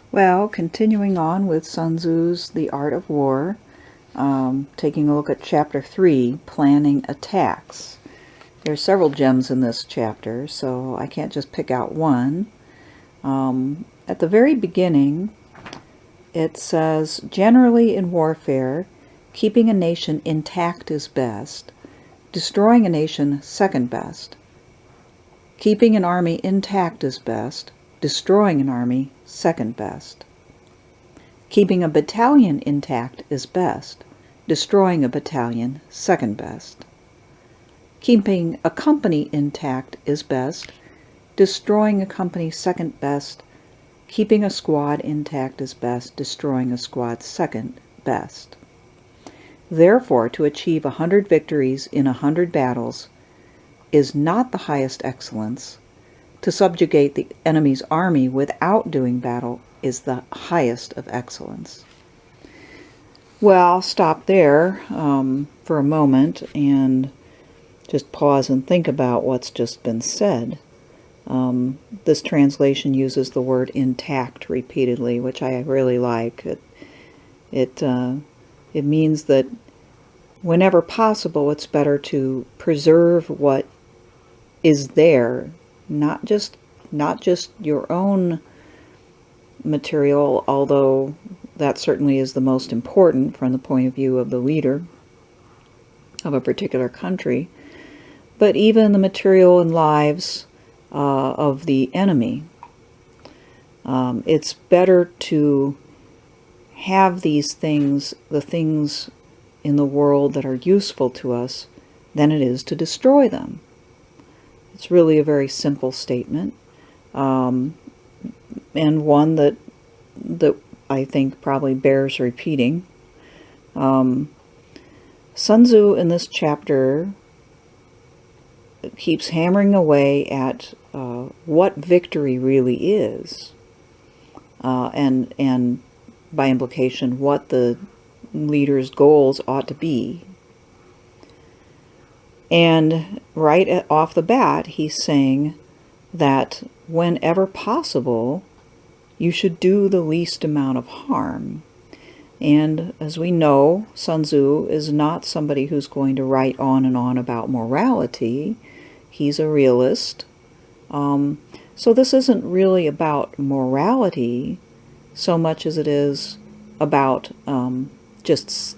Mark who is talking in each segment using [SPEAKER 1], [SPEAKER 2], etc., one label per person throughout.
[SPEAKER 1] Well, continuing on with Sun Tzu's The Art of War, taking a look at Chapter 3, Planning Attacks. There's several gems in this chapter, so I can't just pick out one. At the very beginning, it says, generally in warfare, keeping a nation intact is best, destroying a nation second best. Keeping an army intact is best, destroying an army second best. Keeping a battalion intact is best, destroying a battalion second best. Keeping a company intact is best, destroying a company second best. Keeping a squad intact is best, destroying a squad second best. Therefore, to achieve 100 victories in 100 battles is not the highest excellence. To subjugate the enemy's army without doing battle is the highest of excellence. Well, I'll stop there for a moment and just pause and think about what's just been said. This translation uses the word intact repeatedly, which I really like. It means that whenever possible, it's better to preserve what is there, not just your own material, although that certainly is the most important from the point of view of the leader of a particular country, but even the material and lives of the enemy. It's better to have these things, the things in the world that are useful to us, than it is to destroy them. It's really a very simple statement, and one that I think probably bears repeating. Sun Tzu in this chapter keeps hammering away at what victory really is, and by implication what the leader's goals ought to be. And right off the bat, he's saying that whenever possible, you should do the least amount of harm. And as we know, Sun Tzu is not somebody who's going to write on and on about morality. He's a realist. So this isn't really about morality so much as it is about just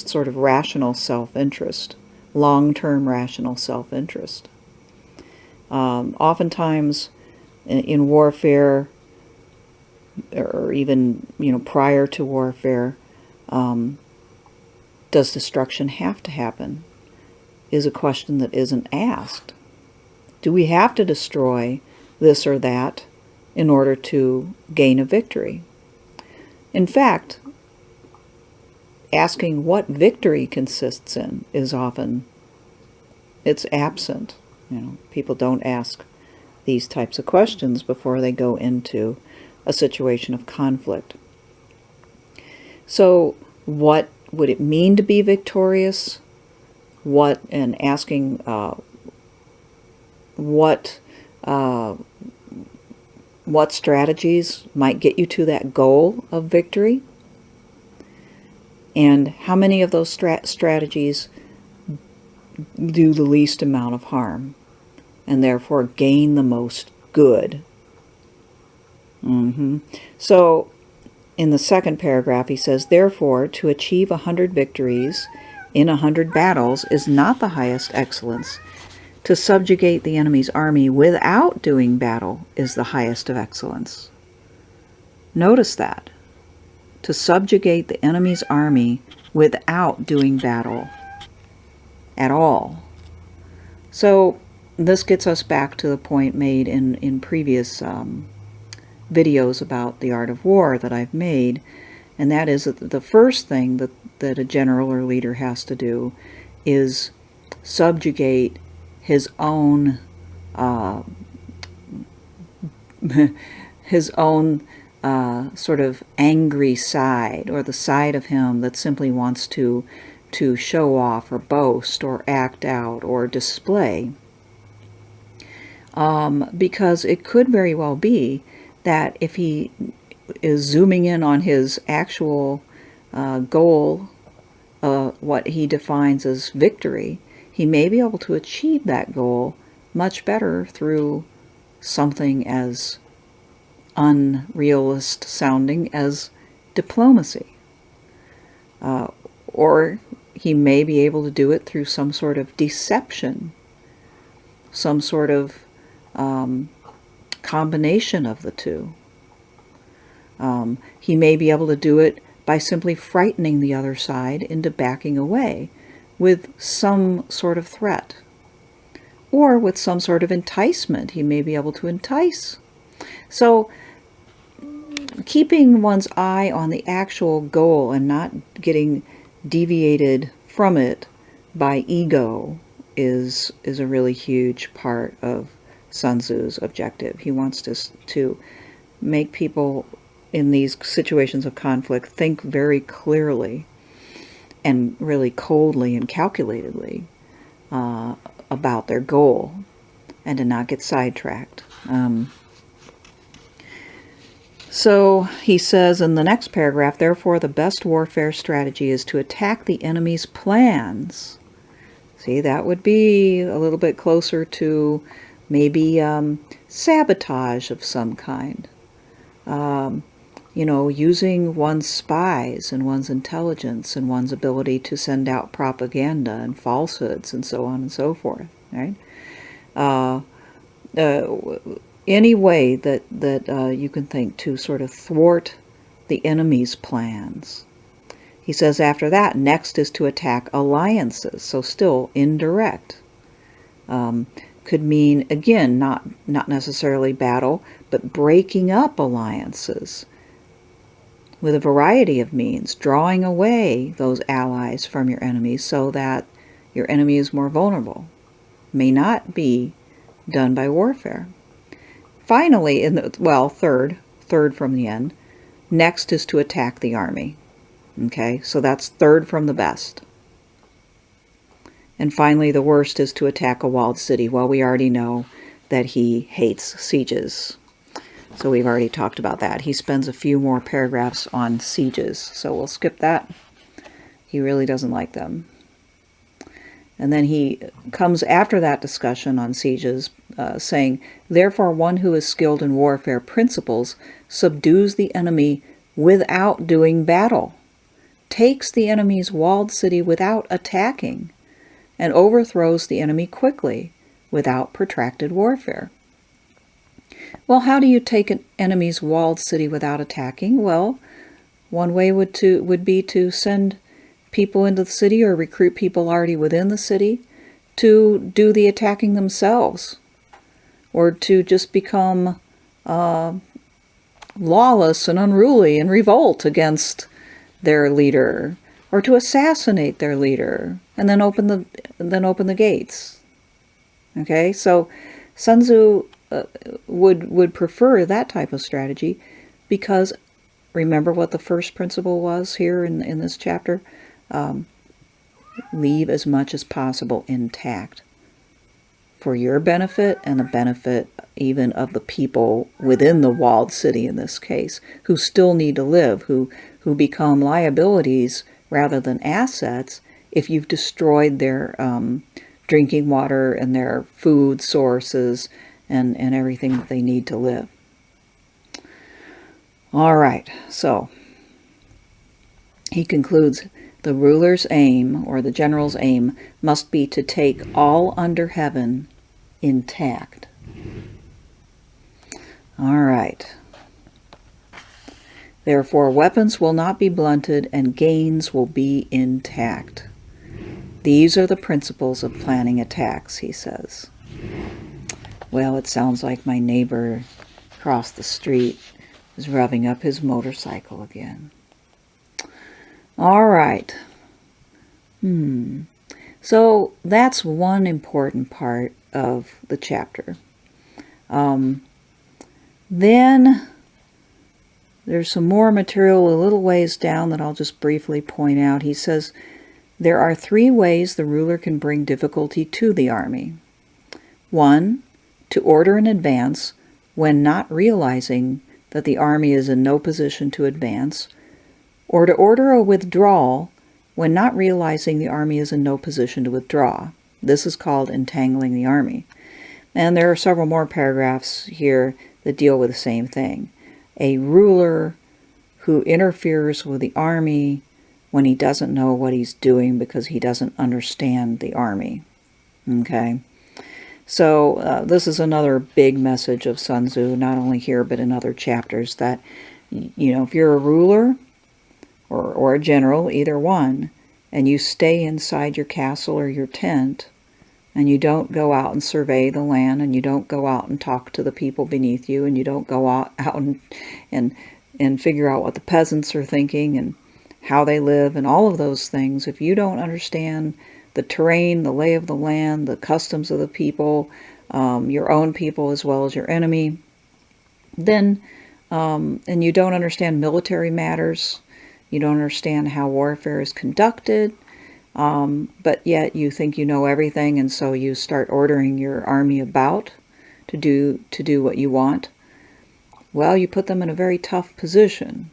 [SPEAKER 1] sort of rational self-interest, long-term rational self-interest. Oftentimes in warfare, or even prior to warfare, does destruction have to happen? Is a question that isn't asked. Do we have to destroy this or that in order to gain a victory? In fact, asking what victory consists in is often, it's absent. People don't ask these types of questions before they go into a situation of conflict. So what would it mean to be victorious? And asking what strategies might get you to that goal of victory? And how many of those strategies do the least amount of harm and therefore gain the most good? So in the second paragraph he says, therefore, to achieve 100 victories in 100 battles is not the highest excellence. To subjugate the enemy's army without doing battle is the highest of excellence. Notice that. To subjugate the enemy's army without doing battle at all. So this gets us back to the point made in previous videos about the art of war that I've made, and that is that the first thing that a general or leader has to do is subjugate his own sort of angry side, or the side of him that simply wants to show off or boast or act out or display. Because it could very well be that if he is zooming in on his actual goal, what he defines as victory, he may be able to achieve that goal much better through something as unrealist sounding as diplomacy. Or he may be able to do it through some sort of deception, some sort of combination of the two. He may be able to do it by simply frightening the other side into backing away with some sort of threat, or with some sort of enticement. He may be able to entice. So keeping one's eye on the actual goal and not getting deviated from it by ego is a really huge part of Sun Tzu's objective. He wants to make people in these situations of conflict think very clearly and really coldly and calculatedly about their goal, and to not get sidetracked. So he says in the next paragraph, therefore the best warfare strategy is to attack the enemy's plans. See, that would be a little bit closer to maybe sabotage of some kind. Using one's spies and one's intelligence and one's ability to send out propaganda and falsehoods and so on and so forth, right? Any way that you can think to sort of thwart the enemy's plans. He says after that, next is to attack alliances, so still indirect. Could mean, again, not necessarily battle, but breaking up alliances with a variety of means, drawing away those allies from your enemies so that your enemy is more vulnerable. May not be done by warfare. Finally, third from the end, next is to attack the army. Okay, so that's third from the best. And finally, the worst is to attack a walled city. Well, we already know that he hates sieges. So we've already talked about that. He spends a few more paragraphs on sieges, so we'll skip that. He really doesn't like them. And then he comes after that discussion on sieges, saying, therefore one who is skilled in warfare principles subdues the enemy without doing battle, takes the enemy's walled city without attacking, and overthrows the enemy quickly without protracted warfare. Well, how do you take an enemy's walled city without attacking? Well, one way would be to send people into the city or recruit people already within the city to do the attacking themselves, or to just become lawless and unruly and revolt against their leader, or to assassinate their leader and then open the gates. Okay, so Sun Tzu would prefer that type of strategy, because remember what the first principle was here in this chapter? Leave as much as possible intact for your benefit and the benefit even of the people within the walled city in this case, who still need to live, who become liabilities rather than assets if you've destroyed their drinking water and their food sources and everything that they need to live. All right, so he concludes, the ruler's aim, or the general's aim, must be to take all under heaven intact. All right. Therefore, weapons will not be blunted and gains will be intact. These are the principles of planning attacks, he says. Well, it sounds like my neighbor across the street is revving up his motorcycle again. All right. So that's one important part of the chapter. Then there's some more material a little ways down that I'll just briefly point out. He says, there are 3 ways the ruler can bring difficulty to the army. 1, to order an advance when not realizing that the army is in no position to advance, or to order a withdrawal when not realizing the army is in no position to withdraw. This is called entangling the army. And there are several more paragraphs here that deal with the same thing. A ruler who interferes with the army when he doesn't know what he's doing because he doesn't understand the army. Okay? So this is another big message of Sun Tzu, not only here but in other chapters, that, you know, if you're a ruler or a general, either one, and you stay inside your castle or your tent, and you don't go out and survey the land, and you don't go out and talk to the people beneath you, and you don't go out and figure out what the peasants are thinking and how they live and all of those things, if you don't understand the terrain, the lay of the land, the customs of the people, your own people as well as your enemy, then, and you don't understand military matters, you don't understand how warfare is conducted, but yet you think you know everything, and so you start ordering your army about to do what you want. Well, you put them in a very tough position,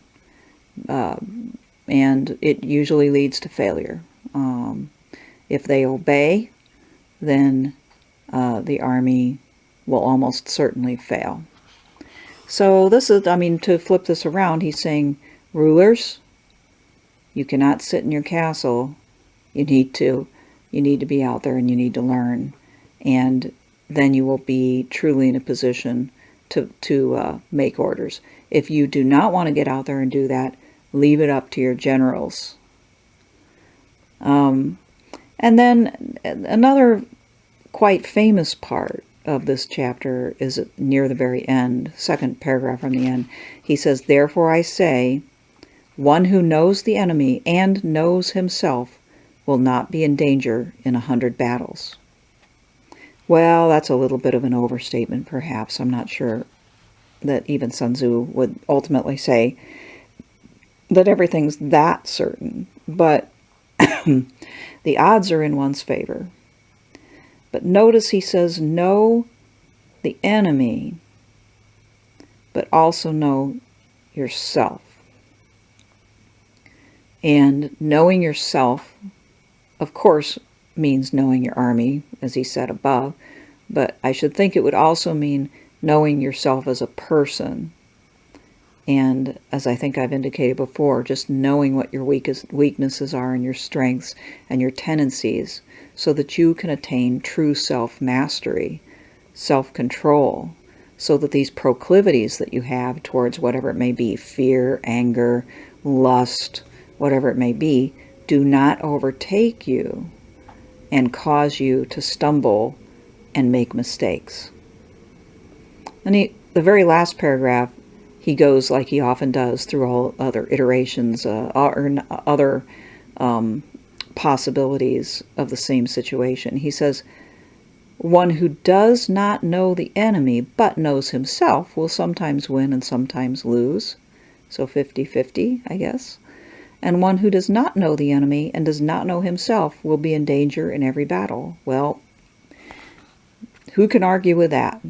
[SPEAKER 1] and it usually leads to failure. If they obey, then the army will almost certainly fail. So this is, I mean, to flip this around, he's saying, rulers, you cannot sit in your castle. You need to be out there, and you need to learn, and then you will be truly in a position to make orders. If you do not want to get out there and do that, leave it up to your generals. And then another quite famous part of this chapter is near the very end, second paragraph from the end. He says, therefore I say, one who knows the enemy and knows himself will not be in danger in 100 battles. Well, that's a little bit of an overstatement, perhaps. I'm not sure that even Sun Tzu would ultimately say that everything's that certain, but the odds are in one's favor. But notice he says, know the enemy, but also know yourself. And knowing yourself, of course, means knowing your army, as he said above, but I should think it would also mean knowing yourself as a person. And as I think I've indicated before, just knowing what your weaknesses are and your strengths and your tendencies, so that you can attain true self-mastery, self-control, so that these proclivities that you have towards whatever it may be, fear, anger, lust, whatever it may be, do not overtake you and cause you to stumble and make mistakes. And the very last paragraph, he goes, like he often does, through all other iterations or other possibilities of the same situation. He says, one who does not know the enemy but knows himself will sometimes win and sometimes lose. So 50-50, I guess. And one who does not know the enemy and does not know himself will be in danger in every battle. Well, who can argue with that?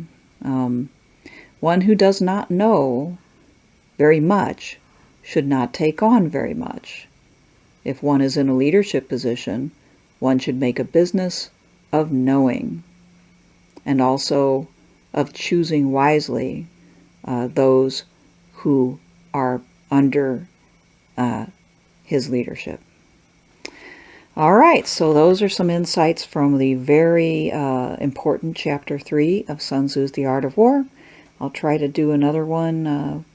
[SPEAKER 1] One who does not know very much should not take on very much. If one is in a leadership position, one should make a business of knowing, and also of choosing wisely those who are under his leadership. All right, so those are some insights from the very important Chapter 3 of Sun Tzu's The Art of War. I'll try to do another one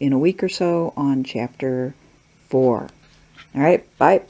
[SPEAKER 1] in a week or so on Chapter 4. All right, bye.